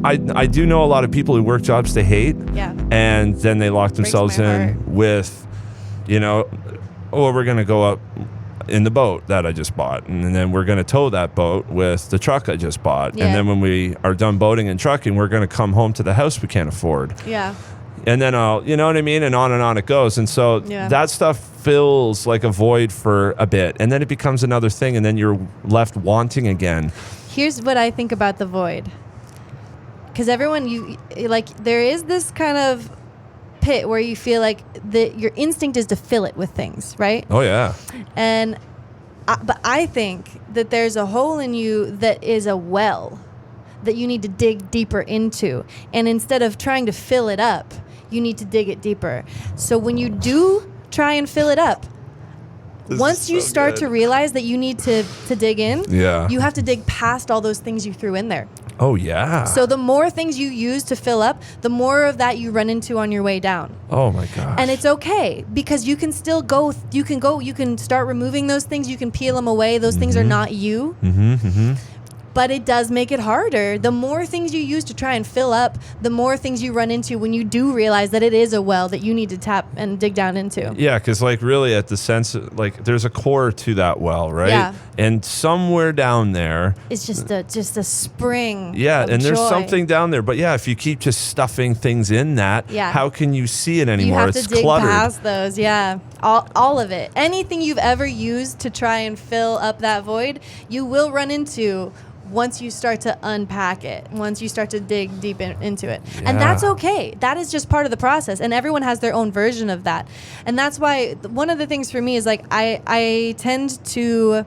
I do know a lot of people who work jobs they hate. Yeah. And then they lock themselves in heart. with, you know, oh, we're going to go up in the boat that I just bought. And then we're going to tow that boat with the truck I just bought. Yeah. And then when we are done boating and trucking, we're going to come home to the house we can't afford. Yeah. And then you know what I mean? And on it goes. And so that stuff fills like a void for a bit. And then it becomes another thing. And then you're left wanting again. Here's what I think about the void. Because everyone, there is this kind of pit where you feel like your instinct is to fill it with things, right? Oh, yeah. And but I think that there's a hole in you that is a well that you need to dig deeper into. And instead of trying to fill it up, you need to dig it deeper. So when you do try and fill it up, once you start to realize that you need to dig in, you have to dig past all those things you threw in there. Oh, yeah. So the more things you use to fill up, the more of that you run into on your way down. Oh, my gosh. And it's okay because you can still go. You can start removing those things. You can peel them away. Those things are not you. But it does make it harder. The more things you use to try and fill up, the more things you run into when you do realize that it is a well that you need to tap and dig down into. Yeah, because like really at the sense, like there's a core to that well, right? Yeah. And somewhere down there, it's just a spring. Yeah, of and there's joy. something down there. But yeah, if you keep just stuffing things in that, how can you see it anymore? You have it's to dig cluttered. past those. Yeah, all of it. Anything you've ever used to try and fill up that void, you will run into. Once you start to unpack it, once you start to dig deep into it. Yeah. And that's okay. That is just part of the process. And everyone has their own version of that. And that's why one of the things for me is like I tend to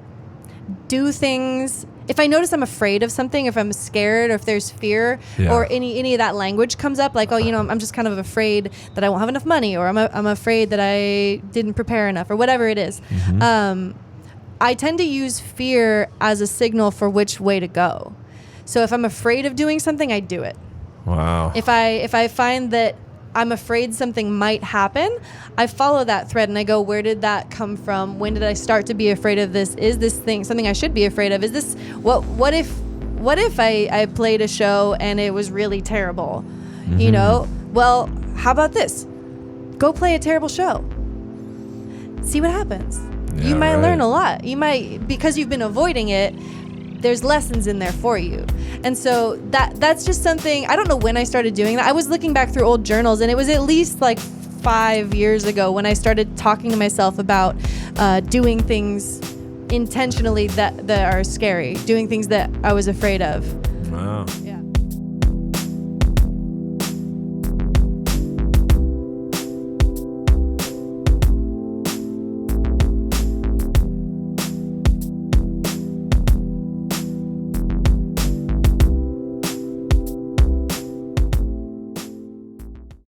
do things. If I notice I'm afraid of something, if I'm scared or if there's fear or any of that language comes up, like, oh, you know, I'm just kind of afraid that I won't have enough money or I'm afraid that I didn't prepare enough or whatever it is. I tend to use fear as a signal for which way to go. So if I'm afraid of doing something, I do it. Wow. If I find that I'm afraid something might happen, I follow that thread and I go, where did that come from? When did I start to be afraid of this? Is this thing something I should be afraid of? Is this what if I played a show and it was really terrible? You know? Well, how about this? Go play a terrible show. See what happens. You might learn a lot. You might, because you've been avoiding it, there's lessons in there for you. And so that's just something, I don't know when I started doing that. I was looking back through old journals and it was at least like 5 years ago when I started talking to myself about doing things intentionally that are scary, doing things that I was afraid of. Wow. Yeah.